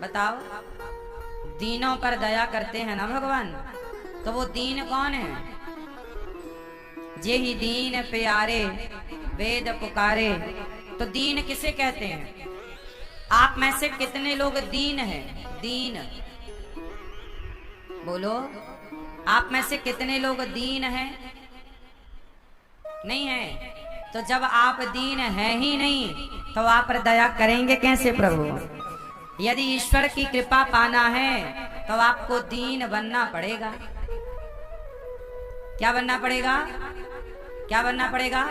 बताओ, दीनों पर दया करते हैं ना भगवान, तो वो दीन कौन है? जे ही दीन प्यारे वेद पुकारे। तो दीन किसे कहते हैं? आप में से कितने लोग दीन हैं? दीन बोलो, आप में से कितने लोग दीन हैं? नहीं है। तो जब आप दीन हैं ही नहीं तो आप पर दया करेंगे कैसे प्रभु? यदि ईश्वर की कृपा पाना है तो आपको दीन बनना पड़ेगा। क्या बनना पड़ेगा? क्या बनना पड़ेगा?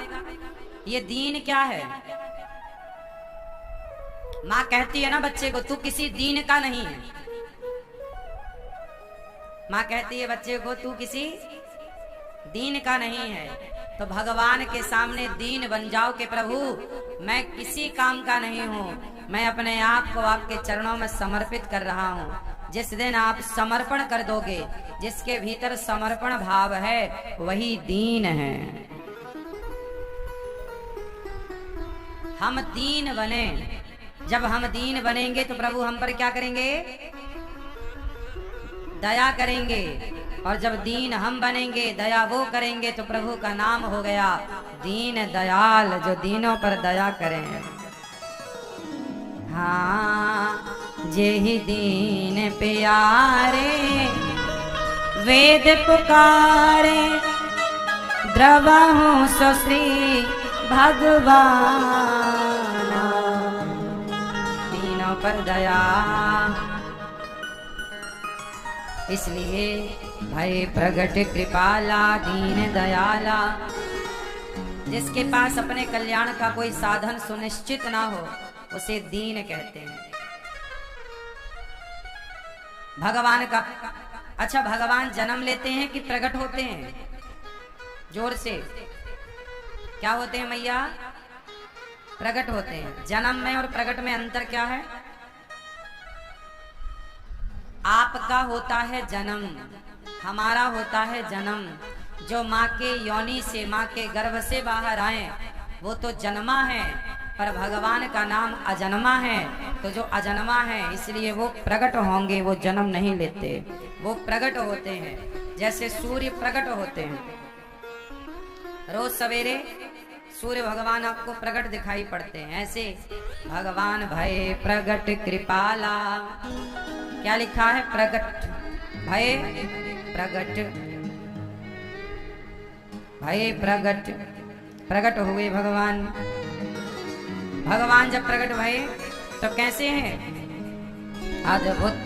ये दीन क्या है? माँ कहती है ना बच्चे को, तू किसी दीन का नहीं है। माँ कहती है बच्चे को, तू किसी दीन का नहीं है। तो भगवान के सामने दीन बन जाओ कि प्रभु मैं किसी काम का नहीं हूँ, मैं अपने आप को आपके चरणों में समर्पित कर रहा हूँ। जिस दिन आप समर्पण कर दोगे, जिसके भीतर समर्पण भाव है वही दीन है। हम दीन बने। जब हम दीन बनेंगे तो प्रभु हम पर क्या करेंगे? दया करेंगे। और जब दीन हम बनेंगे, दया वो करेंगे, तो प्रभु का नाम हो गया दीन दयाल, जो दीनों पर दया करें। हाँ, जे ही दीन प्यारे वेद पुकारे, द्रवहु सो श्री भगवान, दीनों पर दया। इसलिए भय प्रगट कृपाला दीन दयाला। जिसके पास अपने कल्याण का कोई साधन सुनिश्चित ना हो उसे दीन कहते हैं। भगवान का, अच्छा भगवान जन्म लेते हैं कि प्रकट होते हैं? जोर से, क्या होते हैं मैया? प्रकट होते हैं। जन्म में और प्रकट में अंतर क्या है? आपका होता है जन्म, हमारा होता है जन्म। जो माँ के योनि से, माँ के गर्भ से बाहर आए वो तो जन्मा है, पर भगवान का नाम अजन्मा है। तो जो अजन्मा है इसलिए वो प्रकट होंगे, वो जन्म नहीं लेते, वो प्रकट होते हैं। जैसे सूर्य प्रकट होते हैं, रोज सवेरे सूर्य भगवान आपको प्रकट दिखाई पड़ते हैं। ऐसे भगवान भय प्रगट कृपाला। क्या लिखा है? प्रगट, भय प्रगट, भय प्रगट। प्रकट हुए भगवान। भगवान जब प्रकट भये तो कैसे हैं? अद्भुत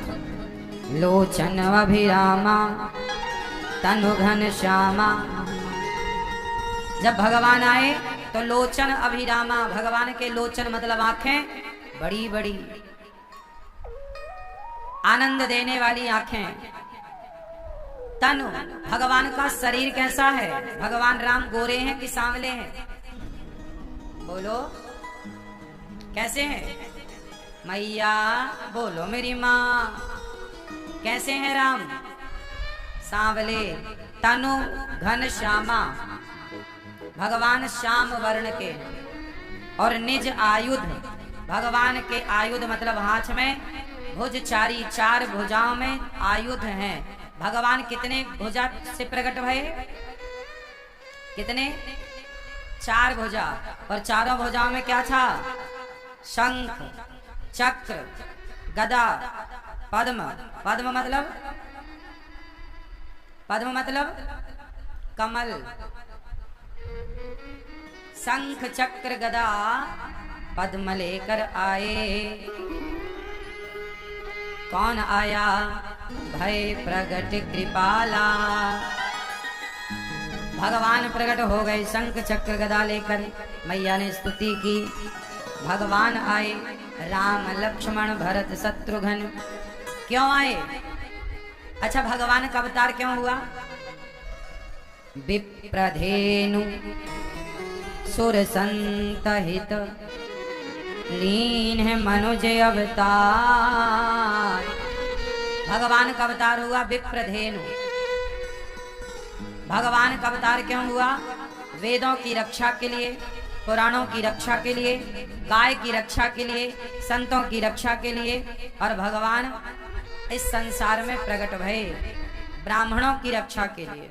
लोचन अभिरामा तनु घन श्यामा। जब भगवान आए तो लोचन अभिरामा, भगवान के लोचन मतलब आंखें बड़ी बड़ी, आनंद देने वाली आंखें। तनु, भगवान का शरीर कैसा है? भगवान राम गोरे हैं कि सांवले हैं? बोलो, कैसे हैं? मैया बोलो मेरी माँ, कैसे हैं राम? सांवले। तनु घन श्यामा, भगवान श्याम वर्ण के। और निज आयुध, भगवान के आयुध मतलब हाथ में भुजचारी, चार भुजाओं में आयुध हैं। भगवान कितने भुजा से प्रकट भये? कितने? चार भुजा। और चारों भुजाओं में क्या था? शंख, चक्र, गदा, पद्म। पद्म मतलब, पद्म मतलब कमल। शंख चक्र गदा पद्म लेकर आए। कौन आया? भय प्रगट कृपाला। भगवान प्रकट हो गए शंख चक्र गदा लेकर। मैया ने स्तुति की। भगवान आए, राम लक्ष्मण भरत शत्रुघ्न। क्यों आए? अच्छा, भगवान का अवतार क्यों हुआ? विप्रधेनु सुर संत हित लीन है मनुज अवतार। भगवान का अवतार हुआ विप्रधेनु। भगवान का अवतार क्यों हुआ? वेदों की रक्षा के लिए, पुराणों की रक्षा के लिए, गाय की रक्षा के लिए, संतों की रक्षा के लिए, और भगवान इस संसार में प्रकट भये ब्राह्मणों की रक्षा के लिए।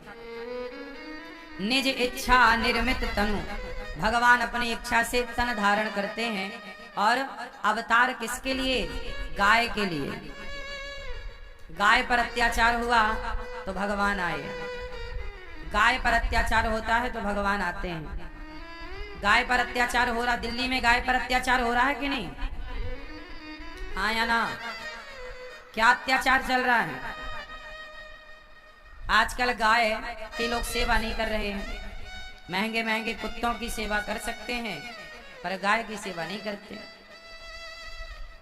निज इच्छा निर्मित तनु, भगवान अपनी इच्छा से तन धारण करते हैं। और अवतार किसके लिए? गाय के लिए। गाय पर अत्याचार हुआ तो भगवान आए, गाय पर अत्याचार होता है तो भगवान आते हैं। गाय पर अत्याचार हो रहा, दिल्ली में गाय पर अत्याचार हो रहा है कि नहीं? हाँ या ना? क्या अत्याचार चल रहा है? आजकल गाय के लोग सेवा नहीं कर रहे हैं। महंगे महंगे कुत्तों की सेवा कर सकते हैं पर गाय की सेवा नहीं करते।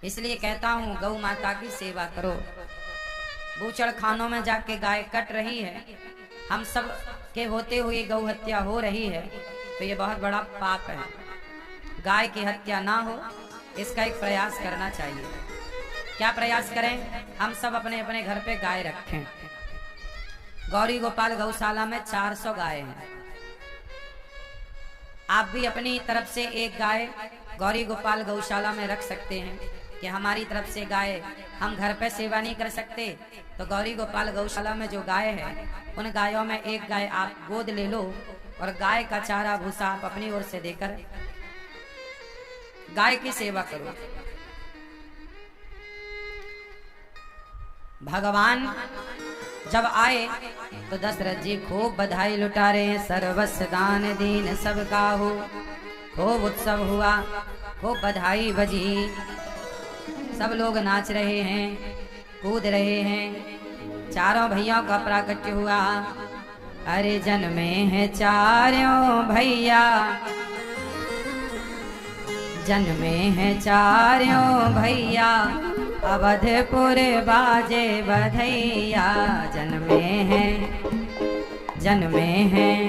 इसलिए कहता हूं गौ माता की सेवा करो। बूचड़ खानों में जाके गाय कट रही है, हम सब के होते हुए गौ हत्या हो रही है, तो ये बहुत बड़ा पाप है। गाय की हत्या ना हो इसका एक प्रयास करना चाहिए। क्या प्रयास करें? हम सब अपने अपने घर पे गाय रखें। गौरी गोपाल गौशाला में 400 गाय हैं। आप भी अपनी तरफ से एक गाय गौरी गोपाल गौशाला में रख सकते हैं कि हमारी तरफ से गाय, हम घर पे सेवा नहीं कर सकते तो गौरी गोपाल गौशाला में जो गाय है उन गायों में एक गाय आप गोद ले लो और गाय का चारा भूसा आप अपनी ओर से देकर गाय की सेवा करो। भगवान जब आए तो दशरथ जी खूब बधाई लुटा रहे हैं। सर्वस्व दान दीन सबका हो, खूब उत्सव हुआ, खूब बधाई बजी, सब लोग नाच रहे हैं, कूद रहे हैं। चारों भैया का प्राकट्य हुआ। अरे जन्मे हैं चारों भैया, जन्मे हैं चारों भैया, अवधपुर बाजे बधैया। जन्मे हैं, जन्मे हैं,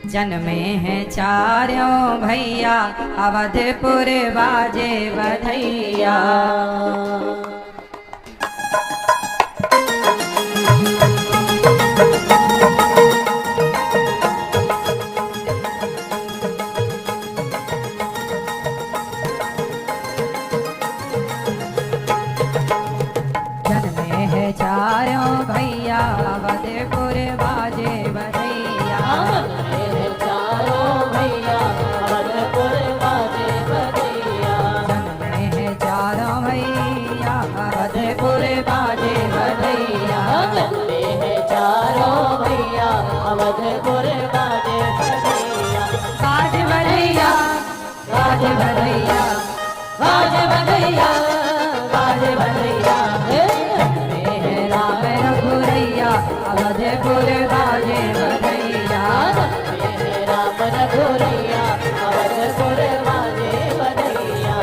जन्मे हैं चारों भैया, अवधपुर बाजे बधैया। चारों भैया अवधपुर बाजे बधैया। चारों भैया अवधपुर बाजे बधैया। जन्मे हैं चारों भैया अवधपुर बाजे बधैया। जन्मे हैं चारों भैया अवधपुर बाजे बधैया। बाज बधैया, बाज बधैया, बाज बधैया, बाज बधैया। अवधपुर बाजे बधैया। राम रघुरैया अवधपुर बाजे बधैया।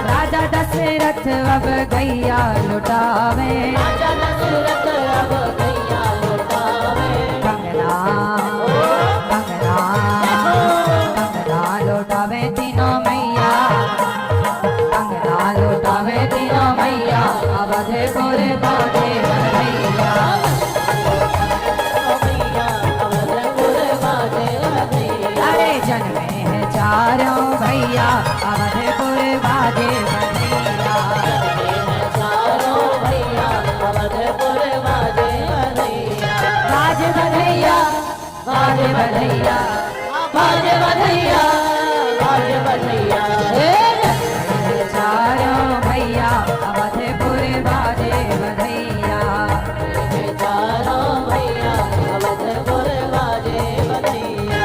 राजा दशरथ अब गैया लुटावे, राजा दशरथ अब गैया लुटावे। कंगना कंगना कंगना लुटावे तीनों मैया, कंगना लुटावे तीनों मैया। अवधपुर बाजे बधैया। अरे जन्मे हैं चारों भैया अवधपुर बाजे बधैया। चारों भैया अवधपुर बाजे बधैया। बाजे बधैया, बाजे बधैया, बाजे बधैया, बाजे बधैया। चारों भैया अवधपुर बाजे बधैया। चारों भैया अवधपुर बाजे बधैया।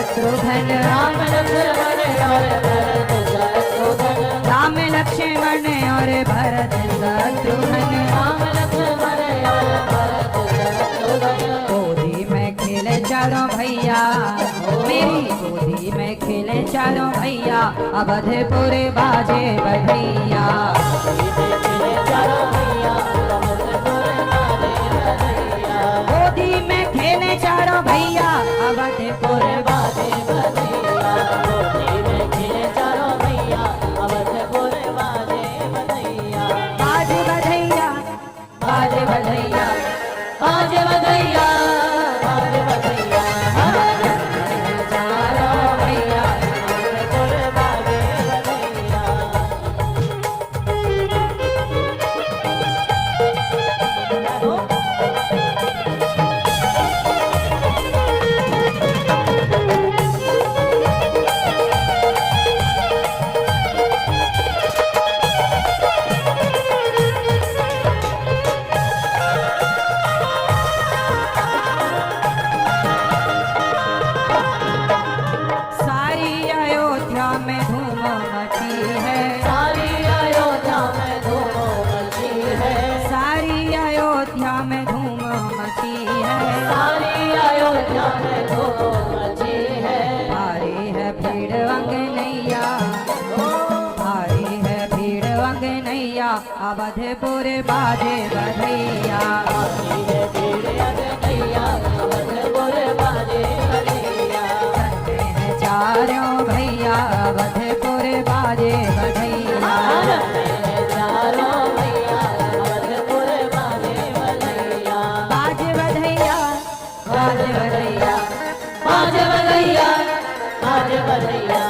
शत्रुघ्न राम लक्ष्मण और भरत शत्रुघ्न राम लक्ष्मण और भरत शत्रुघ्न राम लक्ष्मण और भरत शत्रुघ्न गोदी में खेले चारों भैया मेरी गोदी में खेले चारों भैया अवधपुर बाजे बधैया गोदी में खेले चारों भैया अवधपुर बाजे बधैया गोदी में खेले चारों भैया अवधपुर बाजे बधैया बाजे बधैया बाजे बधैया बाजे बधैया बाजे बधैया चारों भैया अवधपुर बाजे बधैया सारी अयोध्या में धूम मची है सारी अयोध्या में धूम मची है सारी अयोध्या में धूम मची है सारी अयोध्या में धूम मची है भारी है भीड़ अंगनैया भारी है भीड़ अंगनैया अवधपुर बाजे बधैया आती है भीड़ अगनैया अवधपुर बाजे बधैया चलते हैं चारों भैया अवधपुर बाजे बधैया चारों भैया अवधपुर बाजे बधैया बाजे बधैया बाजे बधैया बाजे बधैया बाजे बधैया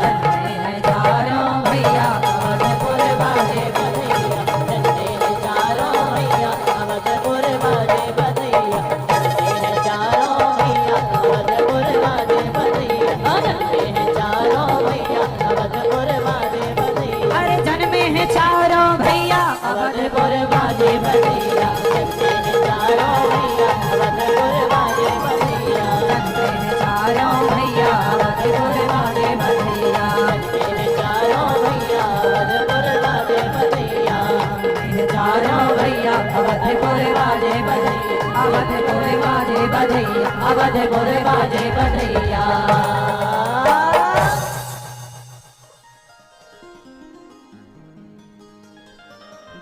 चलते हैं चारों भैया अवधपुर बाजे बधैया चलते हैं चारों भैया अवधपुर बाजे बधैया चलते हैं चारों भैया अवधपुर बाजे बधैया चलते हैं चारों भैया अवधपुर बाजे बधैया अरे जन्मे हैं चारों भैया अवधपुर बाजे बधैया चलते हैं चारों भैया अवधपुर बाजे बधैया चलते हैं चारों भैया अवधपुर बाजे बधैया चलते हैं चारों भैया अवधपुर बाजे बधैया चारों भैया अवधपुर बाजे बधैया अवधपुर बाजे बधैया अवधपुर बाजे बधैया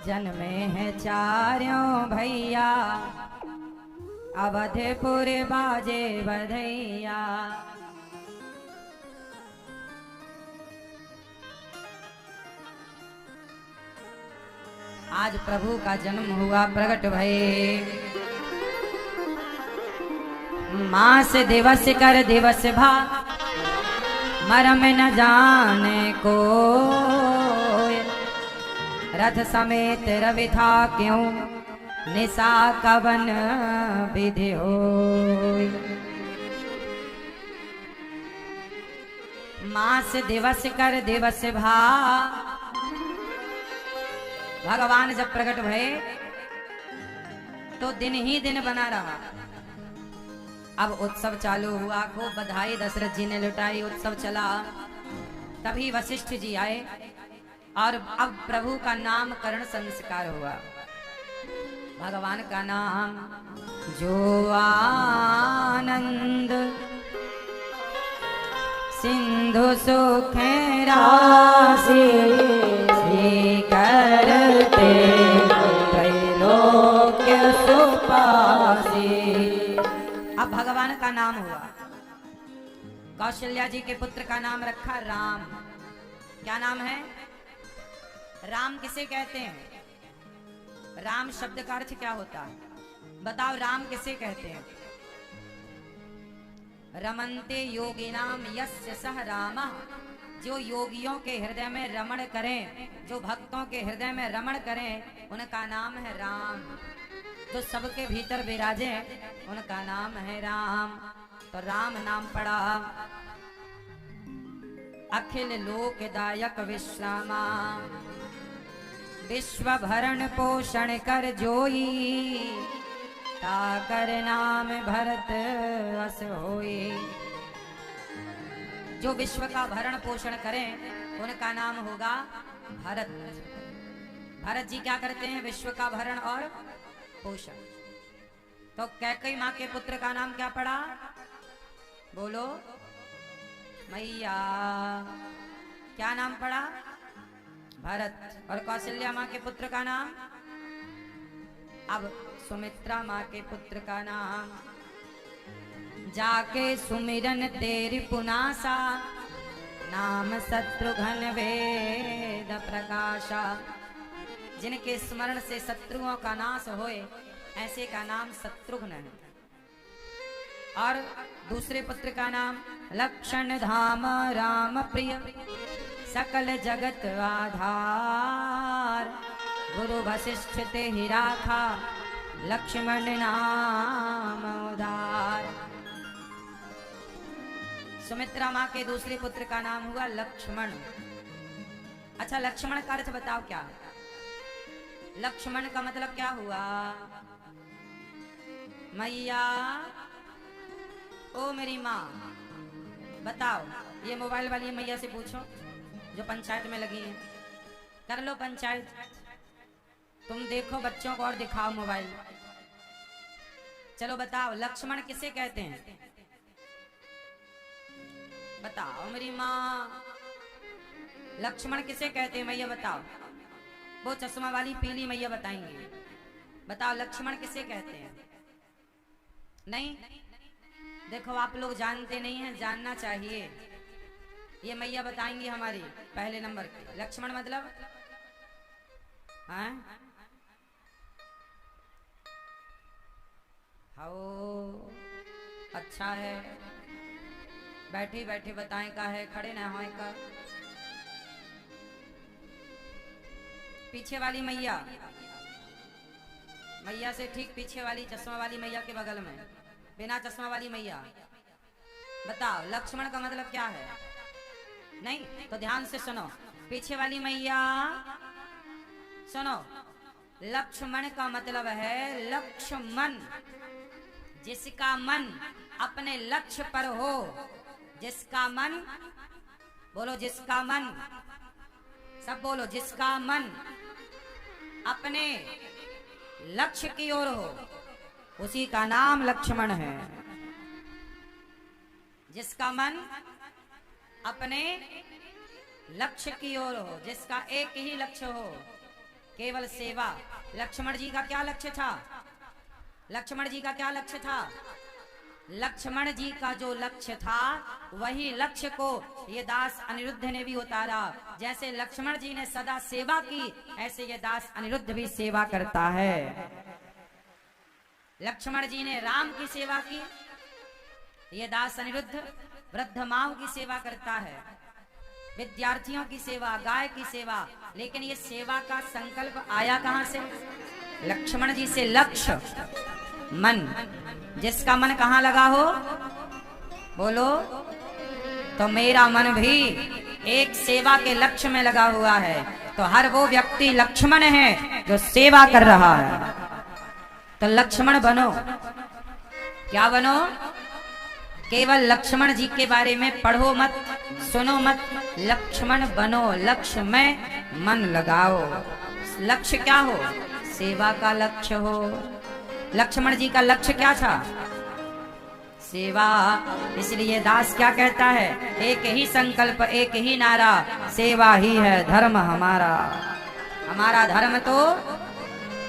जन्मे हैं चारों भैया अवधपुर बाजे बधैया आज प्रभु का जन्म हुआ प्रकट भये मास दिवस कर दिवस भा मरम न जाने को रथ समेत रवि था क्यों निशा कवन विधि होय मास दिवस कर दिवस भा भगवान जब प्रकट भये तो दिन ही दिन बना रहा। अब उत्सव चालू हुआ, खूब बधाई दशरथ जी ने लुटाई, उत्सव चला। तभी वशिष्ठ जी आए और अब प्रभु का नामकरण संस्कार हुआ। भगवान का नाम जो आनंद सिंधु सुख राशि करते त्रैलोक्य सुपासी। अब भगवान का नाम हुआ। कौशल्या जी के पुत्र का नाम रखा राम। क्या नाम है? राम किसे कहते हैं? राम शब्द का अर्थ क्या होता है? बताओ, राम किसे कहते हैं? रमन्ते योगिनाम यस्य सह रामः। जो योगियों के हृदय में रमण करें, जो भक्तों के हृदय में रमण करें, उनका नाम है राम। जो सबके भीतर विराजे, उनका नाम है राम। तो राम नाम पड़ा। अखिल लोकदायक विश्रामा, विश्व भरण पोषण कर जोई, ताकर नाम भरत अस होई। जो विश्व का भरण पोषण करें उनका नाम होगा भरत। भरत जी क्या करते हैं? विश्व का भरण और पोषण। तो कैकेयी माँ के पुत्र का नाम क्या पड़ा? बोलो मैया। क्या नाम पड़ा? भरत। और कौशल्या माँ के पुत्र का नाम? अब सुमित्रा माँ के पुत्र का नाम। जाके सुमिरन तेरी पुनासा, नाम शत्रुघ्न वेद प्रकाशा। जिनके स्मरण से शत्रुओं का नाश होए, ऐसे का नाम शत्रुघ्न है। और दूसरे पुत्र का नाम लक्षण धाम राम प्रिय, सकल जगत आधार। गुरु वशिष्ठ ते ही राखा, लक्ष्मण नाम उधार। सुमित्रा माँ के दूसरे पुत्र का नाम हुआ लक्ष्मण। अच्छा, लक्ष्मण का अर्थ बताओ क्या? लक्ष्मण का मतलब क्या हुआ? मैया, ओ मेरी माँ बताओ। ये मोबाइल वाली मैया से पूछो जो पंचायत में लगी है। कर लो पंचायत। तुम देखो बच्चों को और दिखाओ मोबाइल। चलो बताओ, लक्ष्मण किसे कहते हैं? बताओ मेरी माँ, लक्ष्मण किसे कहते हैं? मैया बताओ। वो चश्मा वाली पीली मैया बताएंगे। बताओ लक्ष्मण किसे कहते हैं? नहीं? देखो आप लोग जानते नहीं हैं, जानना चाहिए। ये मैया बताएंगी हमारी पहले नंबर की। लक्ष्मण मतलब हैं? आओ, अच्छा है। बैठे बैठे बताएं का है, खड़े ना होए का। पीछे वाली मैया, मैया से ठीक पीछे वाली चश्मा वाली मैया के बगल में बिना चश्मा वाली मैया, बताओ लक्ष्मण का मतलब क्या है? नहीं तो ध्यान से सुनो। पीछे वाली मैया सुनो, लक्ष्मण का मतलब है लक्ष्मण, जिसका मन अपने लक्ष्य पर हो। जिसका मन, बोलो जिसका मन, सब बोलो, जिसका मन अपने लक्ष्य की ओर हो, उसी का नाम लक्ष्मण है। जिसका मन अपने लक्ष्य की ओर हो, जिसका एक ही लक्ष्य हो, केवल सेवा। लक्ष्मण जी का क्या लक्ष्य था? लक्ष्मण जी का क्या लक्ष्य था? लक्ष्मण जी का जो लक्ष्य था वही लक्ष्य को ये दास अनिरुद्ध ने भी उतारा। जैसे लक्ष्मण जी ने सदा सेवा की, ऐसे ये दास अनिरुद्ध भी सेवा करता है। लक्ष्मण जी ने राम की सेवा की, ये दास अनिरुद्ध वृद्ध माओ की सेवा करता है, विद्यार्थियों की सेवा, गाय की सेवा। लेकिन ये सेवा का संकल्प आया कहां से? लक्ष्मण जी से। लक्ष्य मन, जिसका मन कहाँ लगा हो, बोलो। तो मेरा मन भी एक सेवा के लक्ष्य में लगा हुआ है। तो हर वो व्यक्ति लक्ष्मण है जो सेवा कर रहा है। तो लक्ष्मण बनो। क्या बनो? केवल लक्ष्मण जी के बारे में पढ़ो मत, सुनो मत, लक्ष्मण बनो। लक्ष्य में मन लगाओ। लक्ष्य क्या हो? सेवा का लक्ष्य हो। लक्ष्मण जी का लक्ष्य क्या था? सेवा। इसलिए दास क्या कहता है? एक ही संकल्प, एक ही नारा, सेवा ही है धर्म हमारा। हमारा धर्म तो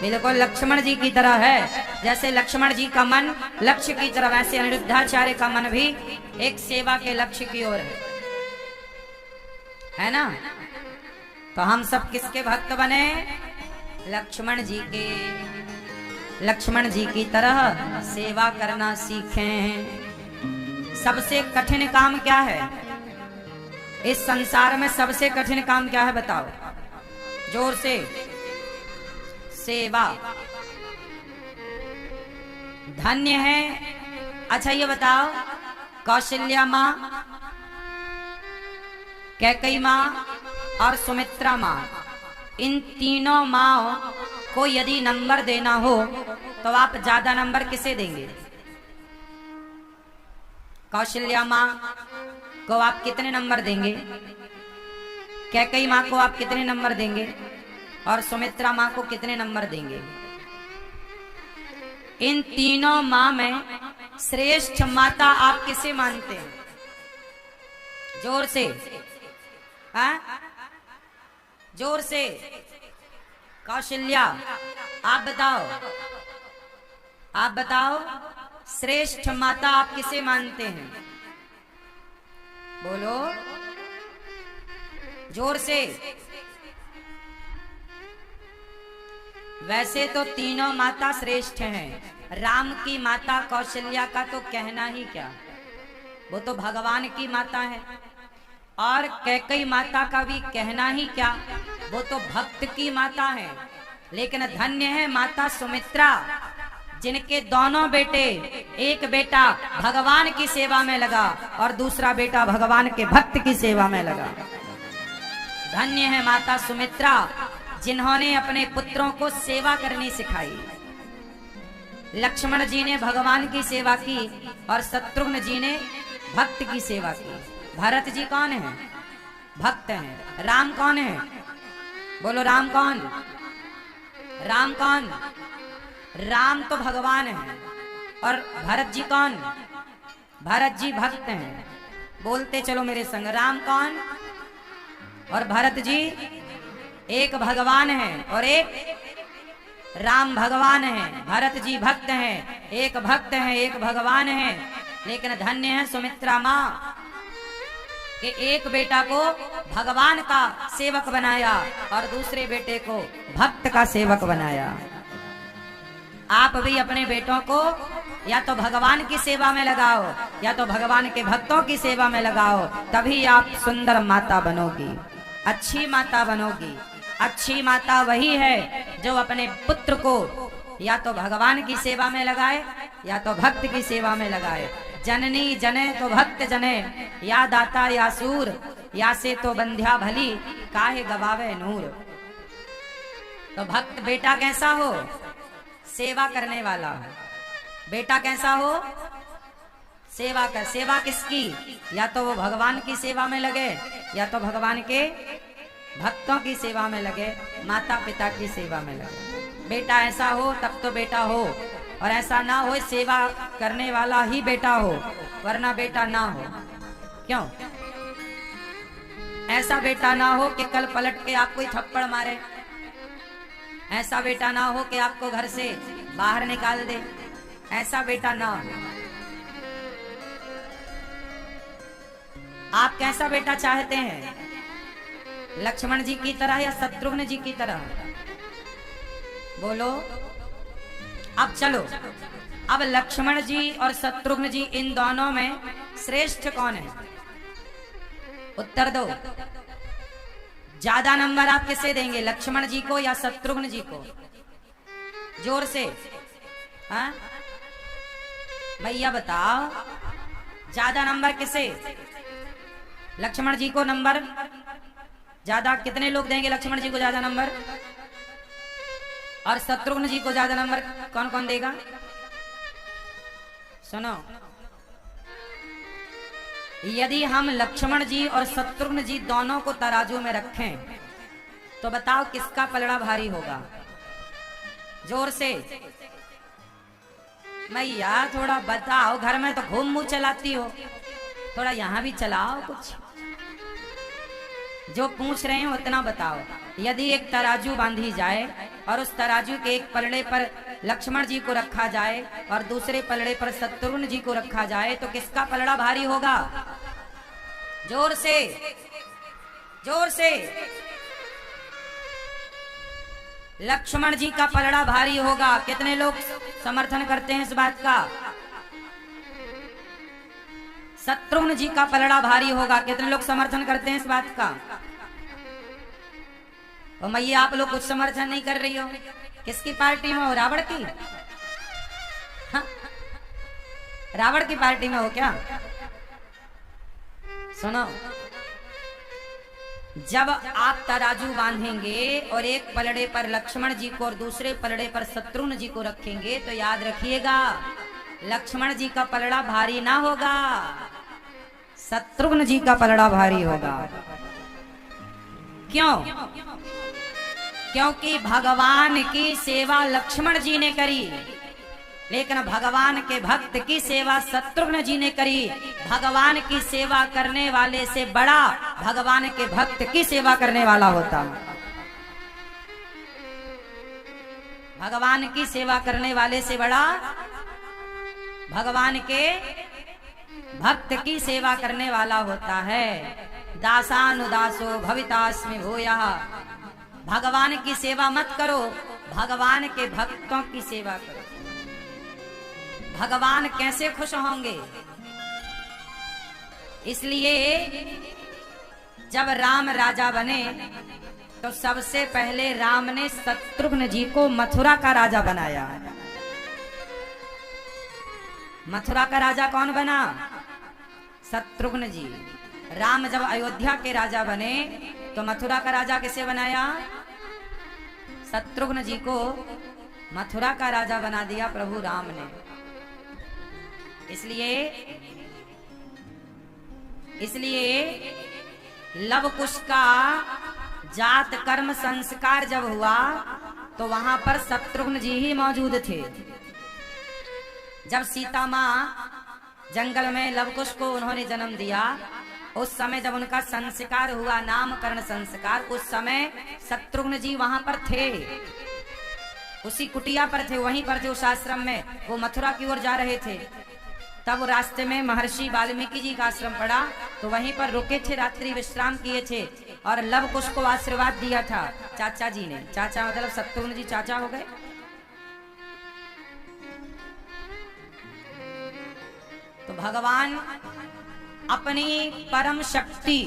बिल्कुल लक्ष्मण जी की तरह है। जैसे लक्ष्मण जी का मन लक्ष्य की तरफ, वैसे अनिरुद्धाचार्य का मन भी एक सेवा के लक्ष्य की ओर है ना। तो हम सब किसके भक्त बने? लक्ष्मण जी के। लक्ष्मण जी की तरह सेवा करना सीखें। सबसे कठिन काम क्या है इस संसार में? सबसे कठिन काम क्या है बताओ जोर से? सेवा। धन्य है। अच्छा ये बताओ, कौशल्या माँ, कैकेयी माँ और सुमित्रा माँ, इन तीनों माँ को यदि नंबर देना हो तो आप ज्यादा नंबर किसे देंगे? कौशल्या माँ को आप कितने नंबर देंगे? कैकेयी माँ को आप कितने नंबर देंगे? और सुमित्रा माँ को कितने नंबर देंगे? इन तीनों माँ में श्रेष्ठ माता आप किसे मानते हैं? जोर से, हाँ जोर से। कौशल्या, आप बताओ, आप बताओ श्रेष्ठ माता आप किसे मानते हैं? बोलो जोर से। वैसे तो तीनों माता श्रेष्ठ हैं। राम की माता कौशल्या का तो कहना ही क्या, वो तो भगवान की माता है। और कैकेयी माता का भी कहना ही क्या, वो तो भक्त की माता है। लेकिन धन्य है माता सुमित्रा, जिनके दोनों बेटे, एक बेटा भगवान की सेवा में लगा और दूसरा बेटा भगवान के भक्त की सेवा में लगा। धन्य है माता सुमित्रा, जिन्होंने अपने पुत्रों को सेवा करनी सिखाई। लक्ष्मण जी ने भगवान की सेवा की और शत्रुघ्न जी ने भक्त की सेवा की। भरत जी कौन है? भक्त हैं। राम कौन है? बोलो राम कौन? राम कौन? राम तो भगवान है। और भरत जी कौन? भरत जी भक्त हैं। बोलते चलो मेरे संग, राम कौन और भरत जी? एक भगवान है और एक राम भगवान है। भरत जी भक्त हैं, एक भक्त है, एक भगवान है। लेकिन धन्य है सुमित्रा माँ कि एक बेटा को भगवान का सेवक बनाया और दूसरे बेटे को भक्त का सेवक बनाया। आप भी अपने बेटों को या तो भगवान की सेवा में लगाओ या तो भगवान के भक्तों की सेवा में लगाओ, तभी आप सुंदर माता बनोगी, अच्छी माता बनोगी। अच्छी माता वही है जो अपने पुत्र को या तो भगवान की सेवा में लगाए या तो भक्त की सेवा में लगाए। जननी जने तो भक्त जने, या दाता या सूर, या से तो बंध्या भली, काहे गवावे नूर। तो भक्त बेटा कैसा हो? सेवा करने वाला हो। बेटा कैसा हो? सेवा कर। सेवा किसकी? या तो वो भगवान की सेवा में लगे या तो भगवान के भक्तों की सेवा में लगे, माता पिता की सेवा में लगे। बेटा ऐसा हो तब तो बेटा हो, और ऐसा ना हो सेवा करने वाला ही बेटा हो, वरना बेटा ना हो। क्यों? ऐसा बेटा ना हो कि कल पलट के आपको थप्पड़ मारे, ऐसा बेटा ना हो कि आपको घर से बाहर निकाल दे, ऐसा बेटा ना हो। आप कैसा बेटा चाहते हैं? लक्ष्मण जी की तरह या शत्रुघ्न जी की तरह? बोलो। अब चलो, अब लक्ष्मण जी और शत्रुघ्न जी, इन दोनों में श्रेष्ठ कौन है? उत्तर दो। ज्यादा नंबर आप किसे देंगे, लक्ष्मण जी को या शत्रुघ्न जी को? जोर से, हाँ भैया बताओ, ज्यादा नंबर किसे? लक्ष्मण जी को नंबर ज्यादा कितने लोग देंगे? लक्ष्मण जी को ज्यादा नंबर, और शत्रुघ्न जी को ज्यादा नंबर कौन कौन देगा? सुनो, यदि हम लक्ष्मण जी और शत्रुघ्न जी दोनों को तराजू में रखें तो बताओ किसका पलड़ा भारी होगा? जोर से मैया थोड़ा बताओ, घर में तो घूम मुंह चलाती हो, थोड़ा यहां भी चलाओ कुछ। जो पूछ रहे हैं उतना बताओ। यदि एक तराजू बांधी जाए और उस तराजू के एक पलड़े पर लक्ष्मण जी को रखा जाए और दूसरे पलड़े पर शत्रुघ्न जी को रखा जाए तो किसका पलड़ा भारी होगा? जोर से, जोर से। लक्ष्मण जी का पलड़ा भारी होगा। कितने लोग समर्थन करते हैं इस बात का? शत्रुघ्न जी का पलड़ा भारी होगा। कितने लोग समर्थन करते हैं इस बात का? और मैया आप लोग कुछ समर्थन नहीं कर रही हो, किसकी पार्टी में हो? रावण की? हाँ? रावण की पार्टी में हो क्या? सुनो, जब आप तराजू बांधेंगे और एक पलड़े पर लक्ष्मण जी को और दूसरे पलड़े पर शत्रुघ्न जी को रखेंगे तो याद रखिएगा लक्ष्मण जी का पलड़ा भारी ना होगा, शत्रुघ्न जी का पलड़ा भारी होगा। क्यों? क्योंकि भगवान की सेवा लक्ष्मण जी ने करी, लेकिन भगवान के भक्त की सेवा शत्रुघ्न जी ने करी। भगवान की सेवा करने वाले से बड़ा भगवान के भक्त की सेवा करने वाला होता। भगवान की सेवा करने वाले से बड़ा भगवान के भक्त की सेवा करने वाला होता है। दासानुदासो भवितास्मि भूयः। भगवान की सेवा मत करो, भगवान के भक्तों की सेवा करो। भगवान कैसे खुश होंगे? इसलिए जब राम राजा बने तो सबसे पहले राम ने शत्रुघ्न जी को मथुरा का राजा बनाया। मथुरा का राजा कौन बना? शत्रुघ्न जी। राम जब अयोध्या के राजा बने तो मथुरा का राजा किसे बनाया? शत्रुघ्न जी को मथुरा का राजा बना दिया प्रभु राम ने। इसलिए लव कुश का जात कर्म संस्कार जब हुआ तो वहां पर शत्रुघ्न जी ही मौजूद थे। जब सीता माँ जंगल में लवकुश को उन्होंने जन्म दिया, उस समय जब उनका संस्कार हुआ, नामकरण संस्कार, उस समय शत्रुघ्न जी वहां पर थे, उसी कुटिया पर थे, वहीं पर थे उस आश्रम में। वो मथुरा की ओर जा रहे थे, तब रास्ते में महर्षि वाल्मीकि जी का आश्रम पड़ा, तो वहीं पर रुके थे, रात्रि विश्राम किए थे और लवकुश को आशीर्वाद दिया था चाचा जी ने। चाचा मतलब शत्रुघ्न जी चाचा हो गए। तो भगवान अपनी परम शक्ति,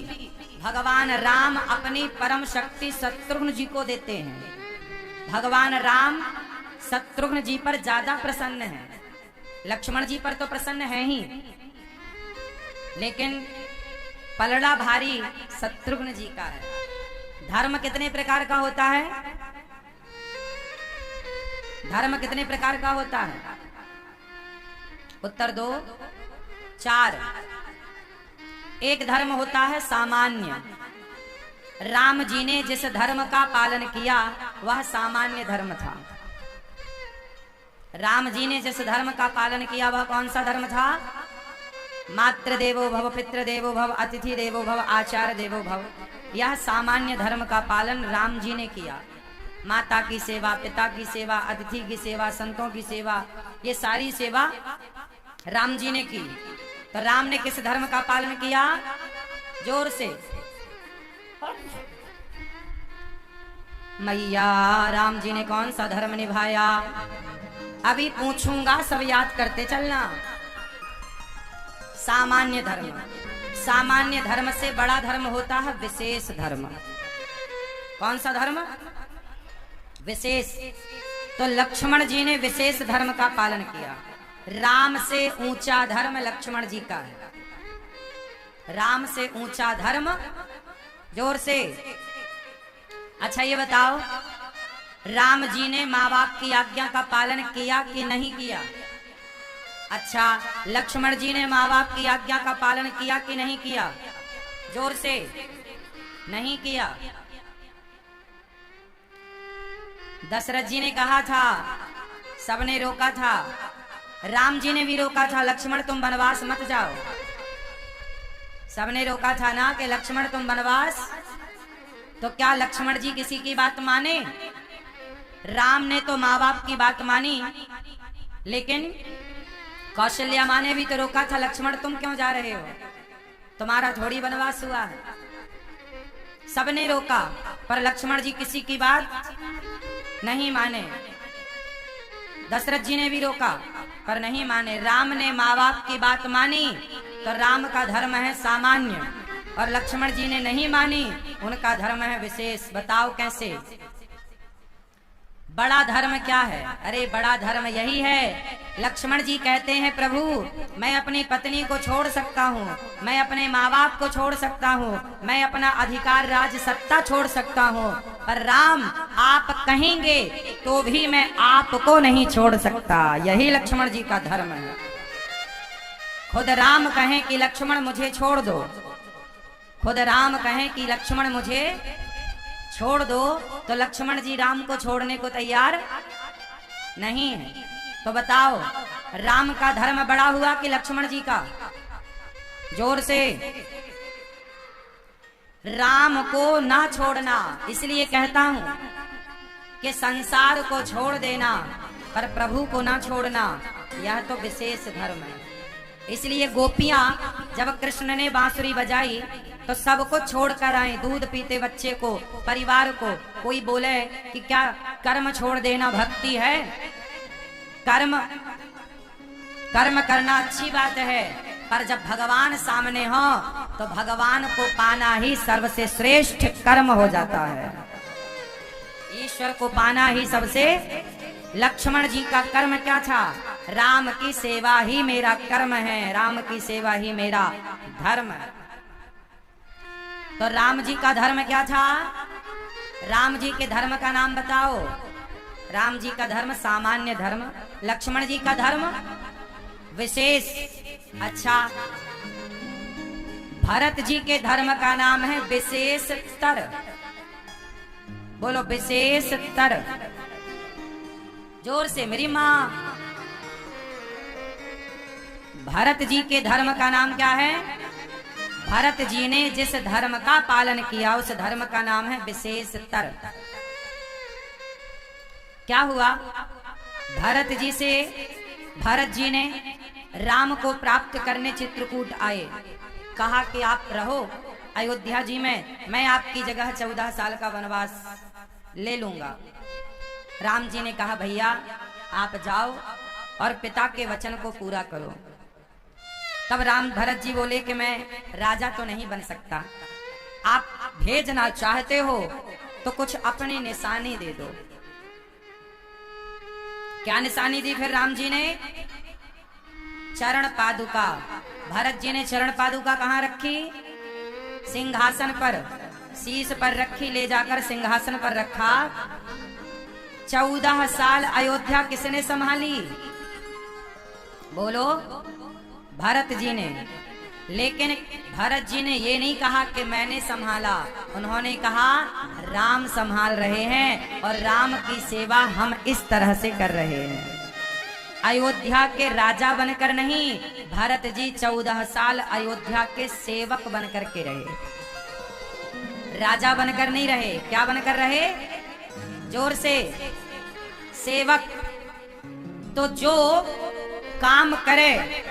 भगवान राम अपनी परम शक्ति शत्रुघ्न जी को देते हैं। भगवान राम शत्रुघ्न जी पर ज्यादा प्रसन्न है, लक्ष्मण जी पर तो प्रसन्न है ही, लेकिन पलड़ा भारी शत्रुघ्न जी का है। धर्म कितने प्रकार का होता है? धर्म कितने प्रकार का होता है? उत्तर दो। 4। एक धर्म होता है सामान्य। राम जी ने जिस धर्म का पालन किया वह सामान्य धर्म था। राम जी ने जिस धर्म का पालन किया वह कौन सा धर्म था? मातृ देवो भव, पितृ देवो भव, अतिथि देवो भव, आचार्य देवो भव। यह सामान्य धर्म का पालन राम जी ने किया। माता की सेवा, पिता की सेवा, अतिथि की सेवा, संतों की सेवा, ये सारी सेवा राम जी ने की। तो राम ने किस धर्म का पालन किया? जोर से मैया, राम जी ने कौन सा धर्म निभाया? अभी पूछूंगा, सब याद करते चलना। सामान्य धर्म। सामान्य धर्म से बड़ा धर्म होता है विशेष धर्म। कौन सा धर्म? विशेष। तो लक्ष्मण जी ने विशेष धर्म का पालन किया। राम से ऊंचा धर्म लक्ष्मण जी का है। राम से ऊंचा धर्म, जोर से। अच्छा ये बताओ, राम जी ने माँ बाप की आज्ञा का पालन किया कि नहीं किया? अच्छा, लक्ष्मण जी ने माँ बाप की आज्ञा का पालन किया कि नहीं किया? जोर से। नहीं किया। दशरथ जी ने कहा था, सबने रोका था, राम जी ने भी रोका था, लक्ष्मण तुम वनवास मत जाओ। सबने रोका था ना कि लक्ष्मण तुम वनवास। तो क्या लक्ष्मण जी किसी की बात माने? राम ने तो माँ बाप की बात मानी, लेकिन कौशल्या माँ ने भी तो रोका था, लक्ष्मण तुम क्यों जा रहे हो, तुम्हारा थोड़ी वनवास हुआ है। सबने रोका, पर लक्ष्मण जी किसी की बात नहीं माने। दशरथ जी ने भी रोका पर नहीं माने। राम ने माँ बाप की बात मानी तो राम का धर्म है सामान्य, और लक्ष्मण जी ने नहीं मानी, उनका धर्म है विशेष। बताओ कैसे? बड़ा धर्म क्या है? अरे बड़ा धर्म यही है। लक्ष्मण जी कहते हैं, प्रभु मैं अपनी पत्नी को छोड़ सकता हूँ, मैं अपने माँ बाप को छोड़ सकता हूँ, मैं अपना अधिकार राज सत्ता छोड़ सकता हूँ, पर राम आप कहेंगे तो भी मैं आपको नहीं छोड़ सकता। यही लक्ष्मण जी का धर्म है। खुद राम कहें कि लक्ष्मण मुझे छोड़ दो, खुद राम कहें कि लक्ष्मण मुझे छोड़ दो, तो लक्ष्मण जी राम को छोड़ने को तैयार नहीं है। तो बताओ राम का धर्म बड़ा हुआ कि लक्ष्मण जी का? जोर से। राम को ना छोड़ना, इसलिए कहता हूं कि संसार को छोड़ देना पर प्रभु को ना छोड़ना, यह तो विशेष धर्म है। इसलिए गोपियां जब कृष्ण ने बांसुरी बजाई तो सबको छोड़कर आए, दूध पीते बच्चे को, परिवार को। कोई बोले कि क्या कर्म छोड़ देना भक्ति है? कर्म करना अच्छी बात है, पर जब भगवान सामने हो तो भगवान को पाना ही सबसे श्रेष्ठ कर्म हो जाता है। ईश्वर को पाना ही सबसे। लक्ष्मण जी का कर्म क्या था? राम की सेवा ही मेरा कर्म है, राम की सेवा ही मेरा धर्म है। तो राम जी का धर्म क्या था? राम जी के धर्म का नाम बताओ। राम जी का धर्म सामान्य धर्म, लक्ष्मण जी का धर्म विशेष। अच्छा, भरत जी के धर्म का नाम है विशेषतर। बोलो विशेषतर, जोर से मेरी माँ। भरत जी के धर्म का नाम क्या है? भरत जी ने जिस धर्म का पालन किया उस धर्म का नाम है विशेषतर। क्या हुआ? भरत जी ने राम को प्राप्त करने चित्रकूट आए, कहा कि आप रहो अयोध्या जी में, मैं आपकी जगह 14 साल का वनवास ले लूंगा। राम जी ने कहा भैया आप जाओ और पिता के वचन को पूरा करो। तब भरत जी बोले कि मैं राजा तो नहीं बन सकता, आप भेजना चाहते हो तो कुछ अपनी निशानी दे दो। क्या निशानी दी फिर राम जी ने? चरण पादुका। भरत जी ने चरण पादुका कहाँ रखी? सिंहासन पर, शीश पर रखी, ले जाकर सिंहासन पर रखा। 14 साल अयोध्या किसने संभाली? बोलो, भरत जी ने। लेकिन भरत जी ने ये नहीं कहा कि मैंने संभाला, उन्होंने कहा राम संभाल रहे हैं और राम की सेवा हम इस तरह से कर रहे हैं। अयोध्या के राजा बनकर नहीं, भरत जी 14 साल अयोध्या के सेवक बनकर के रहे, राजा बनकर नहीं रहे। क्या बनकर रहे? जोर से, सेवक। तो जो काम करे,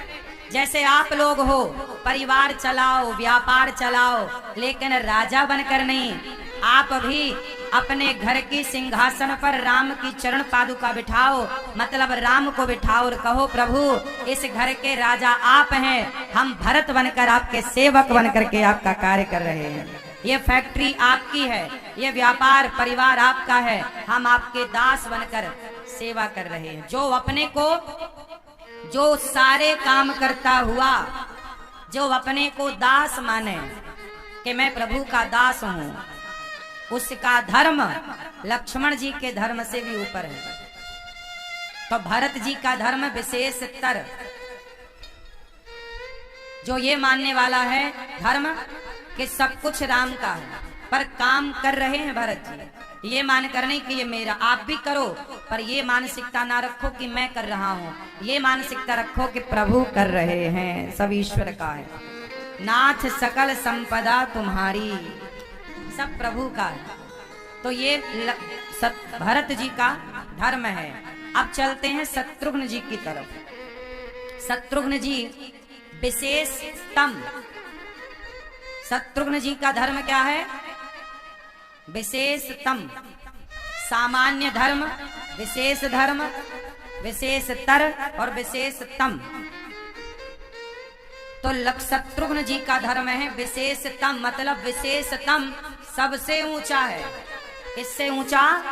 जैसे आप लोग हो, परिवार चलाओ, व्यापार चलाओ, लेकिन राजा बनकर नहीं। आप भी अपने घर की सिंहासन पर राम की चरण पादुका बिठाओ, मतलब राम को बिठाओ और कहो प्रभु इस घर के राजा आप हैं, हम भरत बनकर आपके सेवक बनकर के आपका कार्य कर रहे हैं। ये फैक्ट्री आपकी है, ये व्यापार परिवार आपका है, हम आपके दास बनकर सेवा कर रहे हैं। जो अपने को, जो सारे काम करता हुआ, जो अपने को दास माने कि मैं प्रभु का दास हूं, उसका धर्म लक्ष्मण जी के धर्म से भी ऊपर है। तो भरत जी का धर्म विशेषतर, जो ये मानने वाला है धर्म कि सब कुछ राम का है, पर काम कर रहे हैं भरत जी, ये मान कर नहीं कि ये मेरा। आप भी करो, पर ये मानसिकता ना रखो कि मैं कर रहा हूँ, ये मानसिकता रखो कि प्रभु कर रहे हैं, सब ईश्वर का है। नाथ सकल संपदा तुम्हारी, सब प्रभु का है। तो ये भरत जी का धर्म है। अब चलते हैं शत्रुघ्न जी की तरफ। शत्रुघ्न जी विशेषतम। शत्रुघ्न जी का धर्म क्या है? विशेषतम। सामान्य धर्म, विशेष धर्म, विशेषतर और विशेषतम। तो शत्रुघ्न जी का धर्म है विशेषतम, मतलब विशेषतम सबसे ऊंचा है, इससे ऊंचा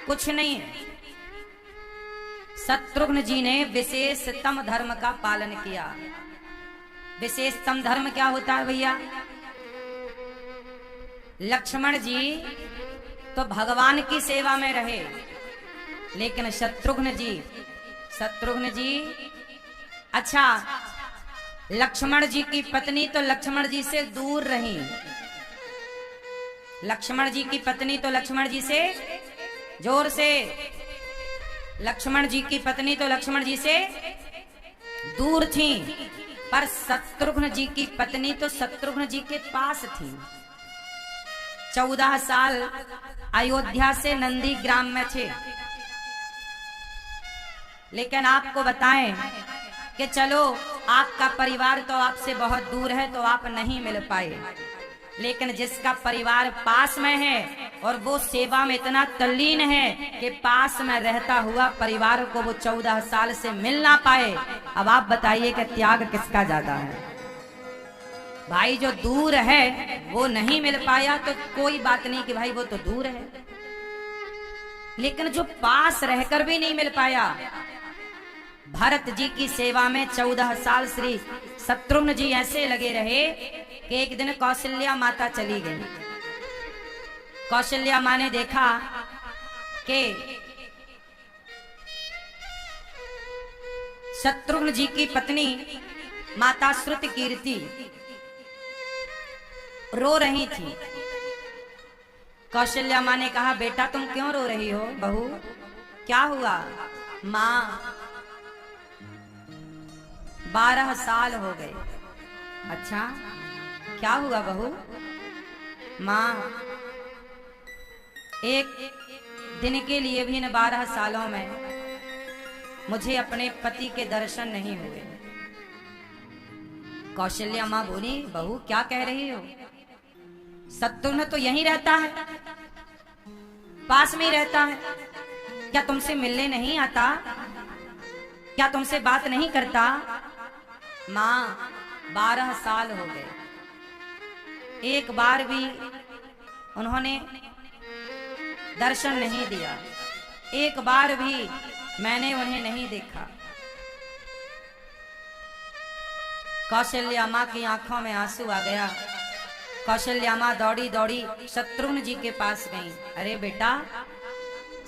कुछ नहीं है। शत्रुघ्न जी ने विशेषतम धर्म का पालन किया। विशेषतम धर्म क्या होता है भैया? लक्ष्मण जी तो भगवान की सेवा में रहे, लेकिन शत्रुघ्न जी अच्छा लक्ष्मण जी की पत्नी तो लक्ष्मण जी से दूर रही। लक्ष्मण जी की पत्नी तो लक्ष्मण जी से, जोर से, लक्ष्मण जी की पत्नी तो लक्ष्मण जी से दूर थी, पर शत्रुघ्न जी की पत्नी तो शत्रुघ्न जी के पास थी। 14 साल अयोध्या से नंदी ग्राम में थे। लेकिन आपको बताएं कि चलो आपका परिवार तो आपसे बहुत दूर है तो आप नहीं मिल पाए, लेकिन जिसका परिवार पास में है और वो सेवा में इतना तल्लीन है कि पास में रहता हुआ परिवार को वो 14 साल से मिल ना पाए, अब आप बताइए कि त्याग किसका ज्यादा है? भाई जो दूर है वो नहीं मिल पाया तो कोई बात नहीं कि भाई वो तो दूर है, लेकिन जो पास रहकर भी नहीं मिल पाया, भरत जी की सेवा में 14 साल श्री शत्रुघ्न जी ऐसे लगे रहे कि एक दिन कौशल्या माता चली गई। कौशल्या माँ ने देखा कि शत्रुघ्न जी की पत्नी माता श्रुत कीर्ति रो रही थी। कौशल्या माँ ने कहा, बेटा तुम क्यों रो रही हो बहू, क्या हुआ? माँ 12 साल हो गए। अच्छा क्या हुआ बहू? माँ एक दिन के लिए भी न 12 सालों में मुझे अपने पति के दर्शन नहीं हुए। कौशल्या माँ बोली, बहू क्या कह रही हो? शत्रुघ्न तो यहीं रहता है, पास में ही रहता है, क्या तुमसे मिलने नहीं आता? क्या तुमसे बात नहीं करता? माँ 12 साल हो गए, एक बार भी उन्होंने दर्शन नहीं दिया, एक बार भी मैंने उन्हें नहीं देखा। कौशल्या माँ की आंखों में आंसू आ गया। कौशल्या माँ दौड़ी दौड़ी शत्रुघ्न जी के पास गई। अरे बेटा